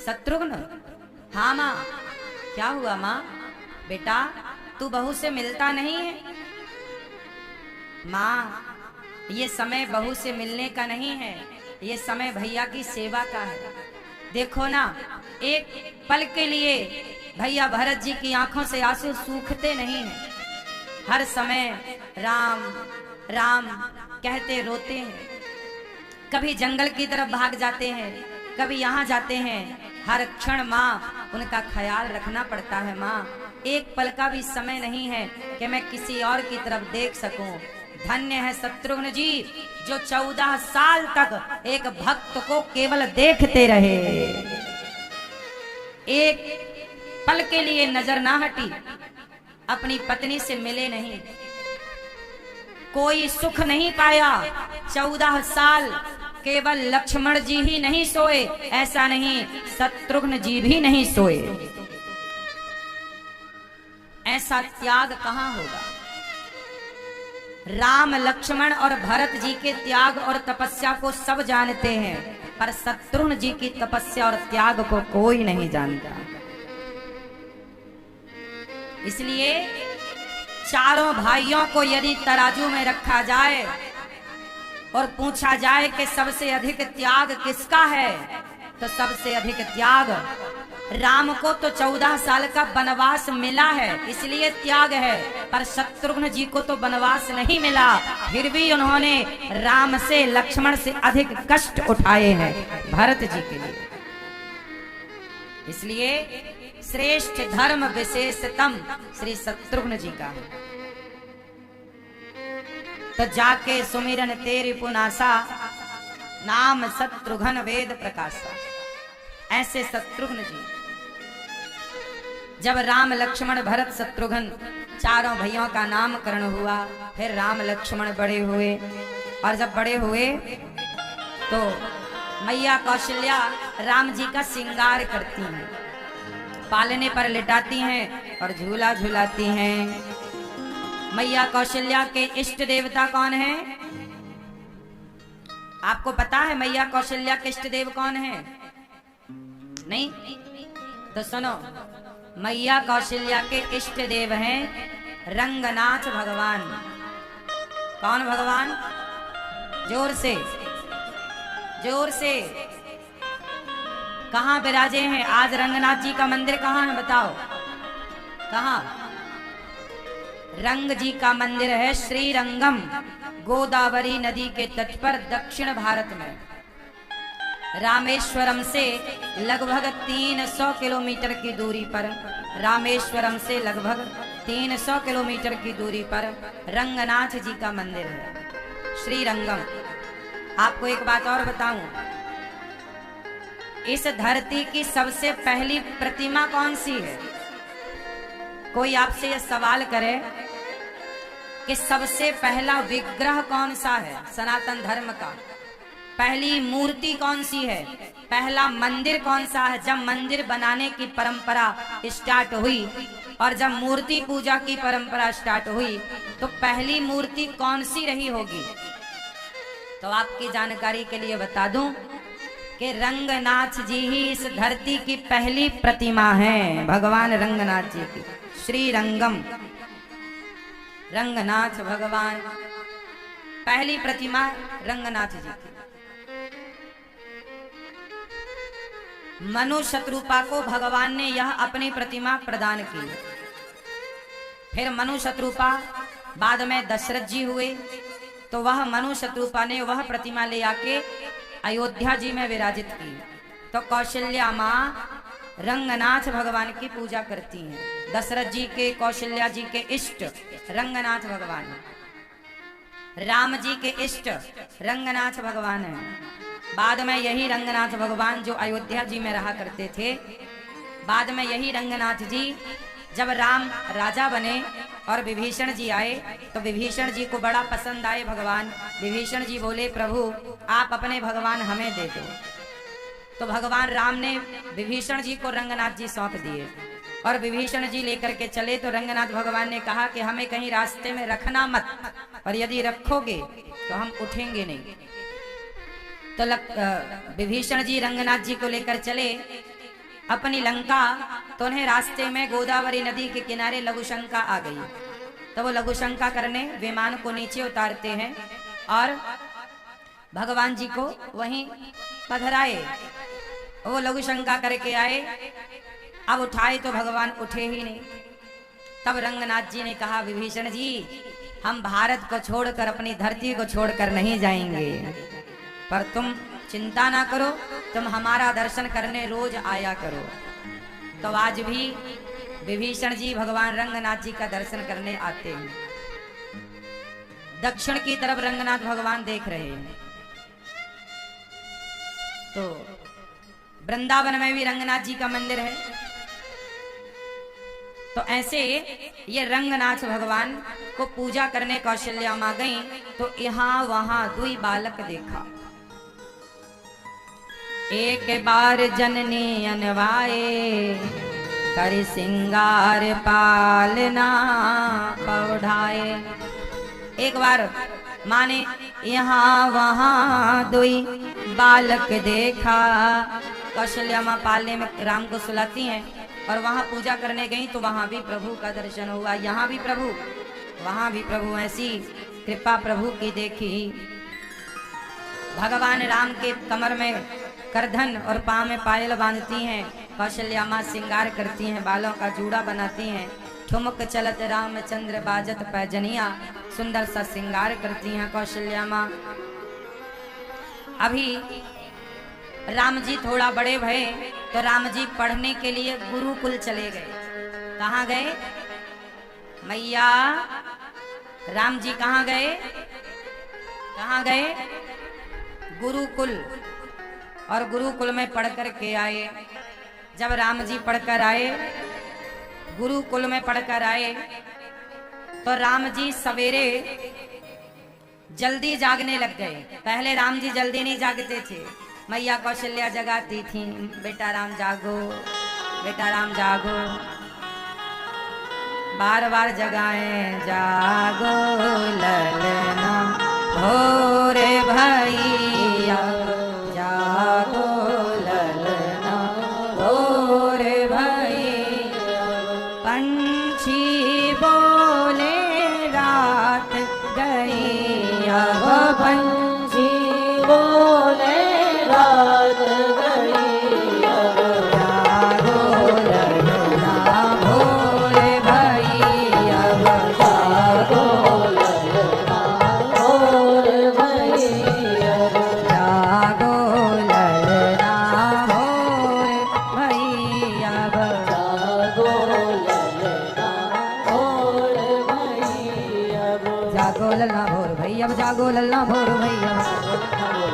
शत्रुघ्न। हाँ माँ। क्या हुआ माँ? बेटा तू बहू से मिलता नहीं है? माँ ये समय बहू से मिलने का नहीं है, ये समय भैया की सेवा का है। देखो ना, एक पल के लिए भैया भरत जी की आंखों से आंसू सूखते नहीं हैं, हर समय राम राम कहते रोते हैं। कभी जंगल की तरफ भाग जाते हैं, कभी यहाँ जाते हैं, हर क्षण माँ उनका ख्याल रखना पड़ता है। माँ एक पल का भी समय नहीं है कि मैं किसी और की तरफ देख सकूं। धन्य है शत्रुघ्न जी जो 14 साल तक एक भक्त को केवल देखते रहे, एक पल के लिए नजर ना हटी, अपनी पत्नी से मिले नहीं, कोई सुख नहीं पाया। 14 साल केवल लक्ष्मण जी ही नहीं सोए, ऐसा नहीं शत्रुघ्न जी भी नहीं सोए। ऐसा त्याग कहां होगा? राम लक्ष्मण और भरत जी के त्याग और तपस्या को सब जानते हैं, पर शत्रुघ्न जी की तपस्या और त्याग को कोई नहीं जानता। इसलिए चारों भाइयों को यदि तराजू में रखा जाए और पूछा जाए कि सबसे अधिक त्याग किसका है, तो सबसे अधिक त्याग राम को तो 14 साल का वनवास मिला है इसलिए त्याग है, पर शत्रुघ्न जी को तो वनवास नहीं मिला, फिर भी उन्होंने राम से लक्ष्मण से अधिक कष्ट उठाए हैं भरत जी के लिए। इसलिए श्रेष्ठ धर्म विशेषतम श्री शत्रुघ्न जी का है। तो जाके सुमिरन तेरी पुनासा, नाम शत्रुघ्न वेद प्रकाशा। ऐसे शत्रुघ्न जी जब राम लक्ष्मण भरत शत्रुघ्न चारों भाइयों का नामकरण हुआ, फिर राम लक्ष्मण बड़े हुए, और जब बड़े हुए तो मैया कौशल्या राम जी का श्रृंगार करती हैं, पालने पर लिटाती हैं और झूला झूलाती हैं। मैया कौशल्या के इष्ट देवता कौन है? आपको पता है मैया कौशल्या के इष्ट देव कौन है? नहीं? तो सुनो, मैया कौशल्या के इष्ट देव हैं रंगनाथ भगवान। कौन भगवान? जोर से, जोर से। कहाँ विराजे हैं आज? रंगनाथ जी का मंदिर कहाँ है बताओ? कहाँ? रंग जी का मंदिर है श्री रंगम, गोदावरी नदी के तट पर दक्षिण भारत में, रामेश्वरम से लगभग 300 किलोमीटर की दूरी पर, रामेश्वरम से लगभग 300 किलोमीटर की दूरी पर रंगनाथ जी का मंदिर है श्री रंगम। आपको एक बात और बताऊं, इस धरती की सबसे पहली प्रतिमा कौन सी है? कोई आपसे यह सवाल करे कि सबसे पहला विग्रह कौन सा है सनातन धर्म का, पहली मूर्ति कौन सी है, पहला मंदिर कौन सा है? जब मंदिर बनाने की परंपरा स्टार्ट हुई और जब मूर्ति पूजा की परंपरा स्टार्ट हुई तो पहली मूर्ति कौन सी रही होगी? तो आपकी जानकारी के लिए बता दूं कि रंगनाथ जी ही इस धरती की पहली प्रतिमा है, भगवान रंगनाथ जी की। श्री रंगम रंगनाथ भगवान, पहली प्रतिमा रंगनाथ जी की। मनु शत्रुपा को भगवान ने यह अपनी प्रतिमा प्रदान की। फिर मनु शत्रुपा बाद में दशरथ जी हुए तो वह मनु शत्रुपा ने वह प्रतिमा ले आके अयोध्या जी में विराजित की। तो कौशल्या माँ रंगनाथ भगवान की पूजा करती हैं। दशरथ जी के, कौशल्या जी के इष्ट रंगनाथ भगवान, राम जी के इष्ट रंगनाथ भगवान है। बाद में यही रंगनाथ भगवान जो अयोध्या जी में रहा करते थे, बाद में यही रंगनाथ जी जब राम राजा बने और विभीषण जी आए तो विभीषण जी को बड़ा पसंद आए भगवान। विभीषण जी बोले प्रभु आप अपने भगवान हमें दे दो। तो भगवान राम ने विभीषण जी को रंगनाथ जी सौंप दिए और विभीषण जी लेकर के चले। तो रंगनाथ भगवान ने कहा कि हमें कहीं रास्ते में रखना मत, और यदि रखोगे तो हम उठेंगे नहीं। तो विभीषण जी रंगनाथ जी को लेकर चले अपनी लंका। तो उन्हें रास्ते में गोदावरी नदी के किनारे लघुशंका आ गई। तो वो लघुशंका करने विमान को नीचे उतारते हैं और भगवान जी को वहीं पधराए। वो लघुशंका करके आए, अब उठाए तो भगवान उठे ही नहीं। तब रंगनाथ जी ने कहा विभीषण जी हम भारत को छोड़कर, अपनी धरती को छोड़कर नहीं जाएंगे, पर तुम चिंता ना करो, तुम हमारा दर्शन करने रोज आया करो। तो आज भी विभीषण जी भगवान रंगनाथ जी का दर्शन करने आते हैं। दक्षिण की तरफ रंगनाथ भगवान देख रहे हैं। तो वृंदावन में भी रंगनाथ जी का मंदिर है। तो ऐसे ये रंगनाथ भगवान को पूजा करने कौशल्या मां गई तो यहाँ वहां दुई बालक देखा। एक बार जननी अनवाए, कर सिंगार पालना पौढ़ाए। एक बार माँ ने यहाँ वहाँ दुई बालक देखा। कौशल्या माँ पालने में राम को सुलाती हैं और वहाँ पूजा करने गई तो वहाँ भी प्रभु का दर्शन हुआ। यहाँ भी प्रभु, वहाँ भी प्रभु, ऐसी कृपा प्रभु की देखी। भगवान राम के कमर में करधन और पाँव में पायल बांधती हैं। कौशल्या माँ श्रृंगार करती हैं, बालों का जूड़ा बनाती हैं। ठुमक चलत रामचंद्र बाजत पैजनिया, सुंदर सा श्रृंगार करती हैं कौशल्या माँ। अभी राम जी थोड़ा बड़े भये तो राम जी पढ़ने के लिए गुरुकुल चले गए। कहाँ गए मैया? राम जी कहाँ गए? कहाँ गए? गुरुकुल। और गुरुकुल में पढ़ कर के आए। जब राम जी पढ़कर आए, गुरुकुल में पढ़कर आए, तो राम जी सवेरे जल्दी जागने लग गए। पहले राम जी जल्दी नहीं जागते थे, मैया कौशल्या जगाती थी, बेटा राम जागो, बेटा राम जागो, बार बार जगाएं, जागो ललना भोरे भैया, जागो ललना भोरे भैया। पंछी बोले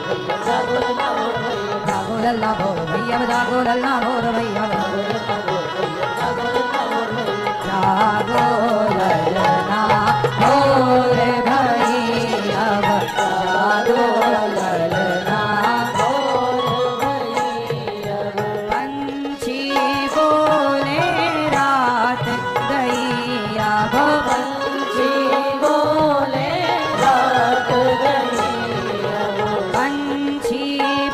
जागो लल्ला भोर भैया जागो लल्ला भोर भैया जागो ललना भोर भैया जागो ललना भोर भैया पंछी बोले रात गई अब पंछी बोले रात गई पंछी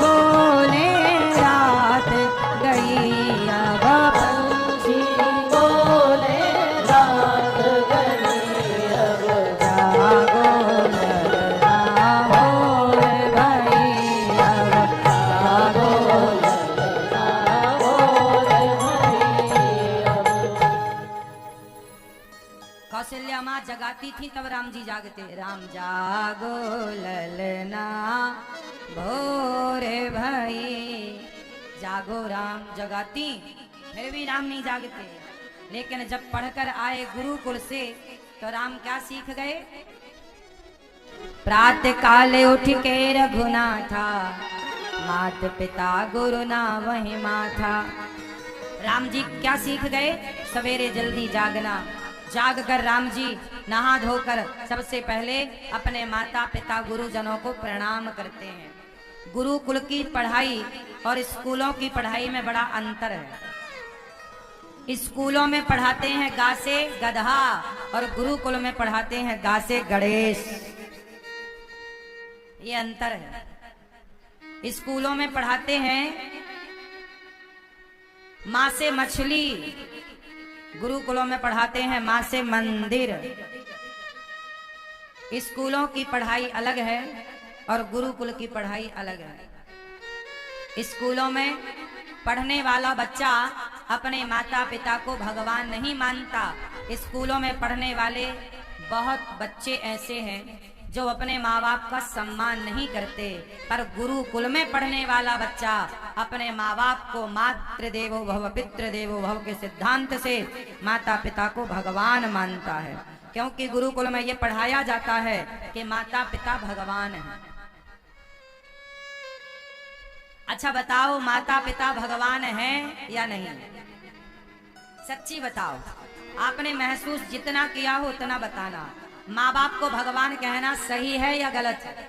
बोले रात गई अब पंछी बोले रात गई अब जागो ललना भोर भैया जागो ललना भोर भैया। कौशल्या माँ जगाती थी तब राम जी जागते। राम जागो ललना भोर भई। जागो राम जगाती फिर भी राम नहीं जागते। लेकिन जब पढ़कर आए गुरुकुल से तो राम क्या सीख गए? प्रातः काले उठ के रघुनाथा मात पिता गुरु ना वही माथा। राम जी क्या सीख गए? सवेरे जल्दी जागना। जाग कर राम जी नहा धोकर सबसे पहले अपने माता पिता गुरुजनों को प्रणाम करते हैं। गुरुकुल की पढ़ाई और स्कूलों की पढ़ाई में बड़ा अंतर है। स्कूलों में पढ़ाते हैं गा से गधा और गुरुकुल में पढ़ाते हैं गा से गणेश। ये अंतर है। स्कूलों में पढ़ाते हैं माँ से मछली, गुरुकुलों में पढ़ाते हैं माँ से मंदिर। स्कूलों की पढ़ाई अलग है और गुरुकुल की पढ़ाई अलग है। स्कूलों में पढ़ने वाला बच्चा अपने माता पिता को भगवान नहीं मानता। स्कूलों में पढ़ने वाले बहुत बच्चे ऐसे हैं जो अपने माँ बाप का सम्मान नहीं करते, पर गुरुकुल में पढ़ने वाला बच्चा अपने माँ बाप को मातृ देवो भव पितृ देवो भव के सिद्धांत से माता पिता को भगवान मानता है। क्योंकि गुरुकुल में ये पढ़ाया जाता है कि माता पिता भगवान हैं। अच्छा बताओ, माता पिता भगवान हैं या नहीं? सच्ची बताओ। आपने महसूस जितना किया हो उतना बताना। माँ बाप को भगवान कहना सही है या गलत है?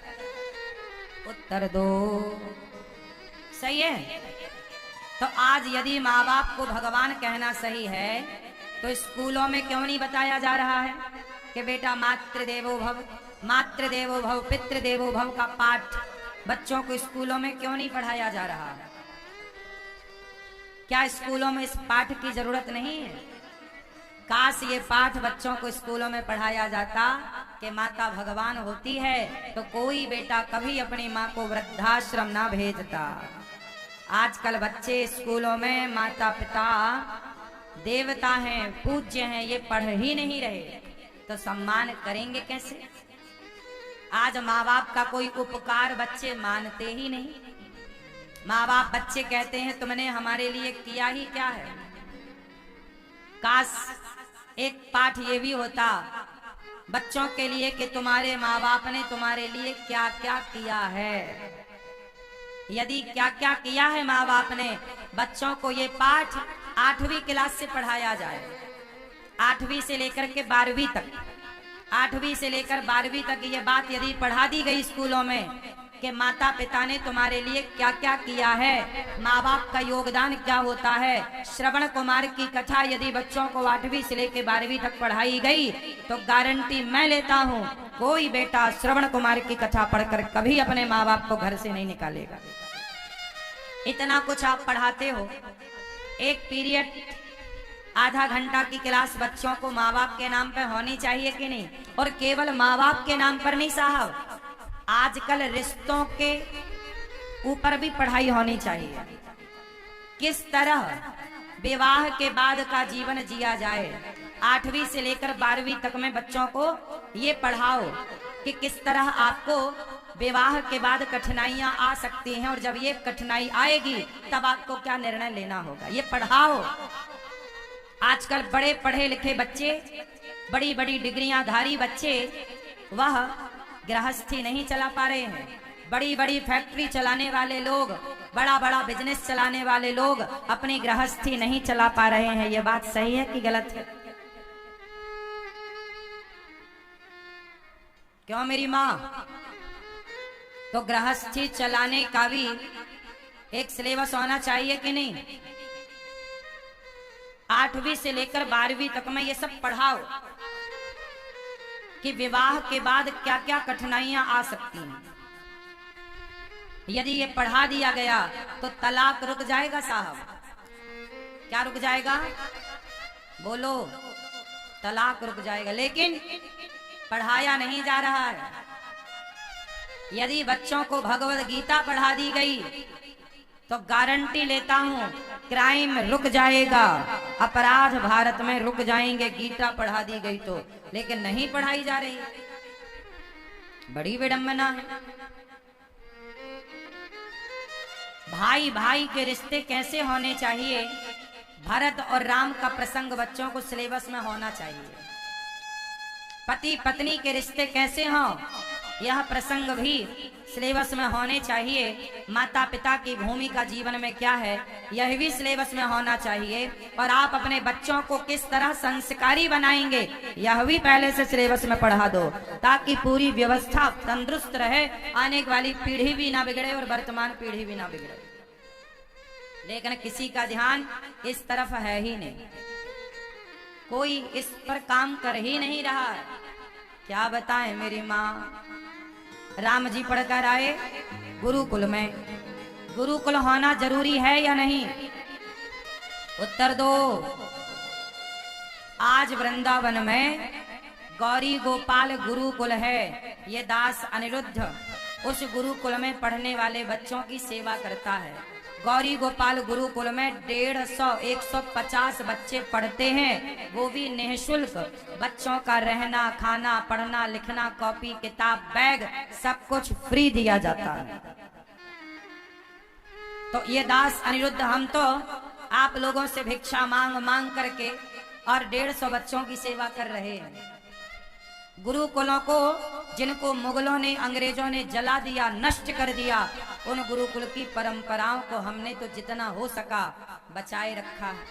उत्तर दो। सही है। तो आज यदि माँ बाप को भगवान कहना सही है तो स्कूलों में क्यों नहीं बताया जा रहा है कि बेटा मातृदेवो भव पितृदेवो भव का पाठ बच्चों को स्कूलों में क्यों नहीं पढ़ाया जा रहा है? क्या स्कूलों में इस पाठ की जरूरत नहीं है? काश ये पाठ बच्चों को स्कूलों में पढ़ाया जाता कि माता भगवान होती है तो कोई बेटा कभी अपनी माँ को वृद्धाश्रम ना भेजता। आजकल बच्चे स्कूलों में माता पिता देवता हैं, पूज्य हैं, ये पढ़ ही नहीं रहे तो सम्मान करेंगे कैसे? आज माँ बाप का कोई उपकार बच्चे मानते ही नहीं। माँ बाप बच्चे कहते हैं तुमने हमारे लिए किया ही क्या है? काश एक पाठ ये भी होता बच्चों के लिए कि तुम्हारे माँ बाप ने तुम्हारे लिए क्या क्या किया है। यदि क्या क्या किया है माँ बाप ने, बच्चों को ये पाठ 8वीं क्लास से पढ़ाया जाए। 8वीं से लेकर के 12वीं तक, 8वीं से लेकर 12वीं तक ये बात यदि पढ़ा दी गई स्कूलों में कि माता पिता ने तुम्हारे लिए क्या क्या किया है, माँ बाप का योगदान क्या होता है। श्रवण कुमार की कथा यदि बच्चों को 8वीं से लेकर 12वीं तक पढ़ाई गई तो गारंटी मैं लेता हूँ कोई बेटा श्रवण कुमार की कथा पढ़कर कभी अपने माँ बाप को घर से नहीं निकालेगा। इतना कुछ आप पढ़ाते हो। एक पीरियड आधा घंटा की क्लास बच्चों को माँ बाप के नाम पे होनी चाहिए कि नहीं? और केवल माँ बाप के नाम पर नहीं साहब, आजकल रिश्तों के ऊपर भी पढ़ाई होनी चाहिए। किस तरह विवाह के बाद का जीवन जिया जाए, 8वीं से लेकर 12वीं तक में बच्चों को ये पढ़ाओ कि किस तरह आपको विवाह के बाद कठिनाइयां आ सकती हैं और जब ये कठिनाई आएगी तब आपको क्या निर्णय लेना होगा, ये पढ़ाओ। आजकल बड़े पढ़े लिखे बच्चे, बड़ी बड़ी डिग्रियां धारी बच्चे, वह गृहस्थी नहीं चला पा रहे हैं, बड़ी बड़ी फैक्ट्री चलाने वाले लोग, बड़ा बड़ा बिजनेस चलाने वाले लोग अपनी गृहस्थी नहीं चला पा रहे हैं। ये बात सही है कि गलत है? क्यों मेरी माँ? तो गृहस्थी चलाने का भी एक सिलेबस होना चाहिए कि नहीं? 8वीं से लेकर 12वीं तक में ये सब पढ़ाओ कि विवाह के बाद क्या क्या कठिनाइयां आ सकती हैं। यदि ये पढ़ा दिया गया तो तलाक रुक जाएगा साहब। क्या रुक जाएगा? बोलो। तलाक रुक जाएगा। लेकिन पढ़ाया नहीं जा रहा है। यदि बच्चों को भगवत गीता पढ़ा दी गई तो गारंटी लेता हूं क्राइम रुक जाएगा, अपराध भारत में रुक जाएंगे, गीता पढ़ा दी गई तो। लेकिन नहीं पढ़ाई जा रही, बड़ी विडंबना है। भाई भाई के रिश्ते कैसे होने चाहिए, भरत और राम का प्रसंग बच्चों को सिलेबस में होना चाहिए। पति पत्नी के रिश्ते कैसे हों, यह प्रसंग भी सिलेबस में होने चाहिए। माता पिता की भूमिका जीवन में क्या है, यह भी सिलेबस में होना चाहिए। और आप अपने बच्चों को किस तरह संस्कारी बनाएंगे, यह भी पहले से सिलेबस में पढ़ा दो, ताकि पूरी व्यवस्था तंदुरुस्त रहे, आने वाली पीढ़ी भी ना बिगड़े और वर्तमान पीढ़ी भी ना बिगड़े। लेकिन किसी का ध्यान इस तरफ है ही नहीं, कोई इस पर काम कर ही नहीं रहा है। क्या बताएं मेरी माँ? राम जी पढ़कर आए गुरुकुल में। गुरुकुल होना जरूरी है या नहीं? उत्तर दो। आज वृंदावन में गौरी गोपाल गुरुकुल है। ये दास अनिरुद्ध उस गुरुकुल में पढ़ने वाले बच्चों की सेवा करता है। गौरी गोपाल गुरुकुल में 150-150 बच्चे पढ़ते हैं, वो भी निःशुल्क। बच्चों का रहना, खाना, पढ़ना, लिखना, कॉपी, किताब, बैग सब कुछ फ्री दिया जाता है। तो ये दास अनिरुद्ध हम तो आप लोगों से भिक्षा मांग मांग करके और 150 बच्चों की सेवा कर रहे हैं। गुरुकुलों को जिनको मुगलों ने, अंग्रेजों ने जला दिया, नष्ट कर दिया, उन गुरुकुल की परंपराओं को हमने तो जितना हो सका बचाए रखा है।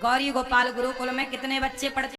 गौरी गोपाल गुरुकुल में कितने बच्चे पढ़ते